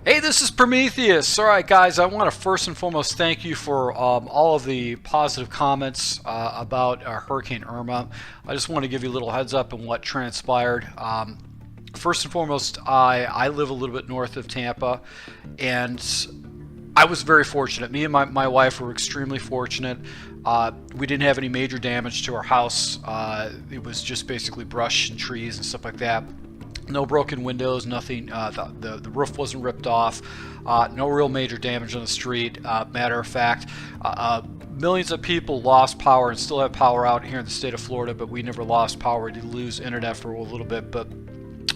Hey, this is Prometheus. All right, guys, I want to first and foremost thank you for all of the positive comments about Hurricane Irma. I just want to give you a little heads up on what transpired. First and foremost, I live a little bit north of Tampa, and I was very fortunate. Me and my wife were extremely fortunate. We didn't have any major damage to our house. It was just basically brush and trees and stuff like that. No broken windows, nothing. The roof wasn't ripped off. No real major damage on the street. Matter of fact, millions of people lost power and still have power out here in the state of Florida, but we never lost power. We did lose internet for a little bit, but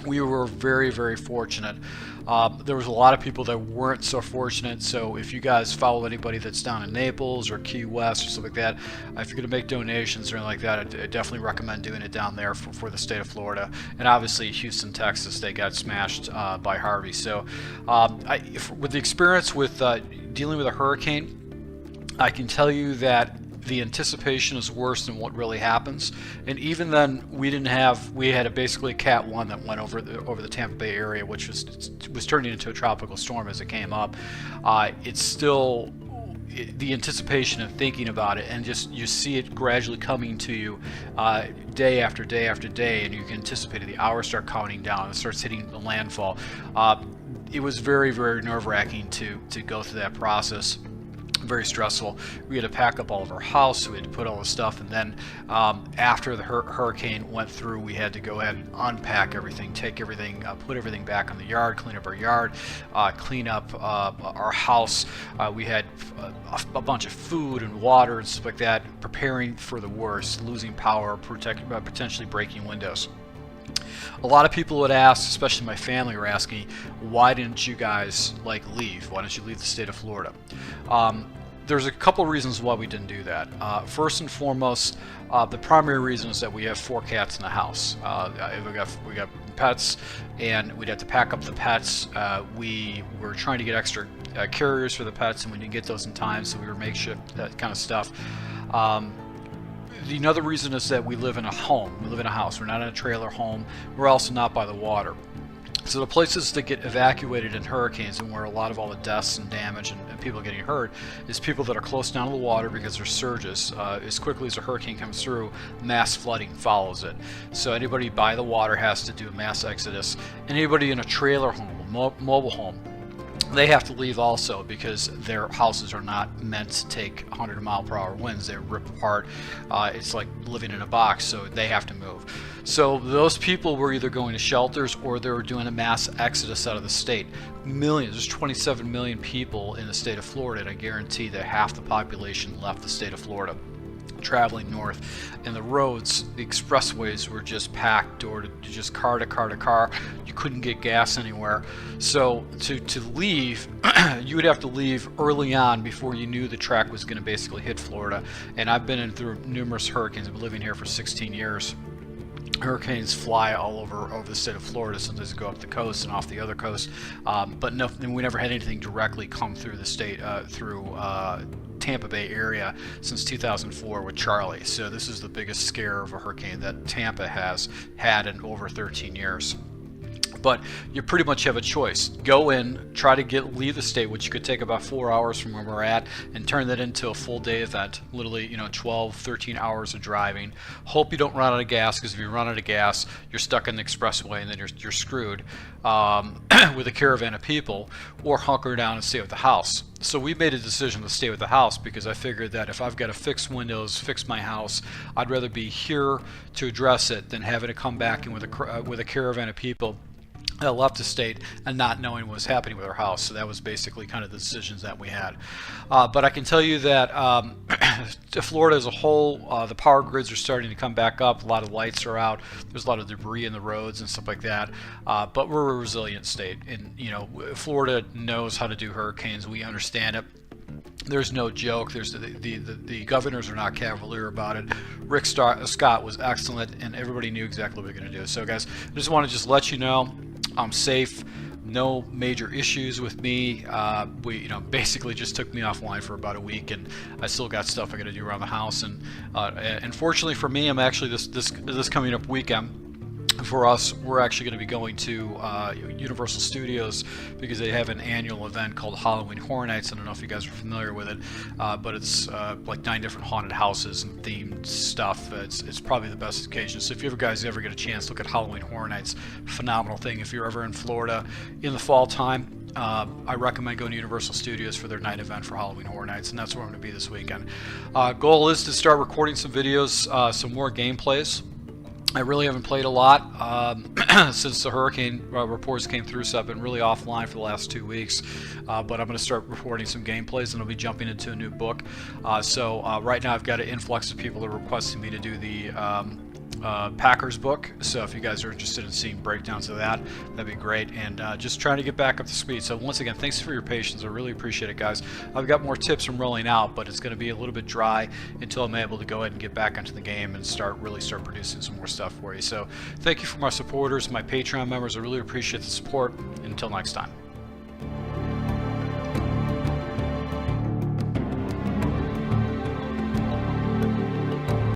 we were very, very fortunate. There was a lot of people that weren't so fortunate, so if you guys follow anybody that's down in Naples or Key West or something like that, if you're going to make donations or anything like that, I definitely recommend doing it down there for the state of Florida. And obviously Houston, Texas, they got smashed by Harvey. So with the experience with dealing with a hurricane, I can tell you that the anticipation is worse than what really happens. And even then, we had basically a Cat 1 that went over the Tampa Bay area, which was turning into a tropical storm as it came up. It's still the anticipation and thinking about it, and just you see it gradually coming to you day after day after day, and you can anticipate it. The hours start counting down, it starts hitting the landfall. It was very, very nerve-wracking to go through that process. Very stressful. We had to pack up all of our house, we had to put all the stuff, and then after the hurricane went through, we had to go ahead and unpack everything, take everything, put everything back on the yard, clean up our yard, clean up our house. We had a bunch of food and water and stuff like that, preparing for the worst, losing power, potentially breaking windows. A lot of people would ask, especially my family were asking, why didn't you guys leave? Why didn't you leave the state of Florida? There's a couple of reasons why we didn't do that. First and foremost, the primary reason is that we have 4 cats in the house. We got pets, and we'd have to pack up the pets. We were trying to get extra carriers for the pets, and we didn't get those in time, so we were makeshift, that kind of stuff. Another reason is that we live in a home. We live in a house. We're not in a trailer home. We're also not by the water. So the places that get evacuated in hurricanes, and where a lot of all the deaths and damage and people getting hurt, is people that are close down to the water because there's surges. As quickly as a hurricane comes through, mass flooding follows it. So anybody by the water has to do a mass exodus. Anybody in a trailer home, a mobile home, they have to leave also, because their houses are not meant to take 100-mile-per-hour winds. They rip apart. It's like living in a box, so they have to move. So those people were either going to shelters, or they were doing a mass exodus out of the state. Millions, there's 27 million people in the state of Florida, and I guarantee that half the population left the state of Florida, traveling north, and the roads, the expressways, were just packed, door to just car to car to car. You couldn't get gas anywhere. So to leave, you would have to leave early on before you knew the track was going to basically hit Florida. And I've been in through numerous hurricanes. I've been living here for 16 years. Hurricanes fly all over the state of Florida. Sometimes they go up the coast and off the other coast, but no, we never had anything directly come through the state, through Tampa Bay area since 2004 with Charlie. So this is the biggest scare of a hurricane that Tampa has had in over 13 years. But you pretty much have a choice. Go in, try to leave the state, which could take about 4 hours from where we're at, and turn that into a full day event. Literally, 12, 13 hours of driving. Hope you don't run out of gas, because if you run out of gas, you're stuck in the expressway, and then you're screwed with a caravan of people, or hunker down and stay with the house. So we made a decision to stay with the house, because I figured that if I've got to fix windows, fix my house, I'd rather be here to address it than having to come back in with a caravan of people that left the state and not knowing what was happening with our house. So that was basically kind of the decisions that we had. But I can tell you that Florida as a whole, the power grids are starting to come back up. A lot of lights are out. There's a lot of debris in the roads and stuff like that. But we're a resilient state, and Florida knows how to do hurricanes. We understand it. There's no joke. There's the governors are not cavalier about it. Rick Scott was excellent, and everybody knew exactly what we were going to do. So guys, I just want to let you know I'm safe. No major issues with me. We basically just took me offline for about a week, and I still got stuff I got to do around the house. And unfortunately for me, I'm actually this coming up weekend, for us, we're actually going to be going to Universal Studios because they have an annual event called Halloween Horror Nights. I don't know if you guys are familiar with it, but it's like 9 different haunted houses and themed stuff. It's probably the best occasion. So if you guys ever get a chance, look at Halloween Horror Nights. Phenomenal thing. If you're ever in Florida in the fall time, I recommend going to Universal Studios for their night event for Halloween Horror Nights, and that's where I'm going to be this weekend. Goal is to start recording some videos, some more gameplays. I really haven't played a lot since the hurricane reports came through, so I've been really offline for the last 2 weeks. But I'm going to start reporting some gameplays, and I'll be jumping into a new book. So right now I've got an influx of people that are requesting me to do the Packers book, so if you guys are interested in seeing breakdowns of that, that'd be great. And just trying to get back up to speed. So once again, thanks for your patience. I really appreciate it, guys. I've got more tips from rolling out, but it's going to be a little bit dry until I'm able to go ahead and get back into the game and really start producing some more stuff for you. So thank you for my supporters, my Patreon members. I really appreciate the support. Until next time.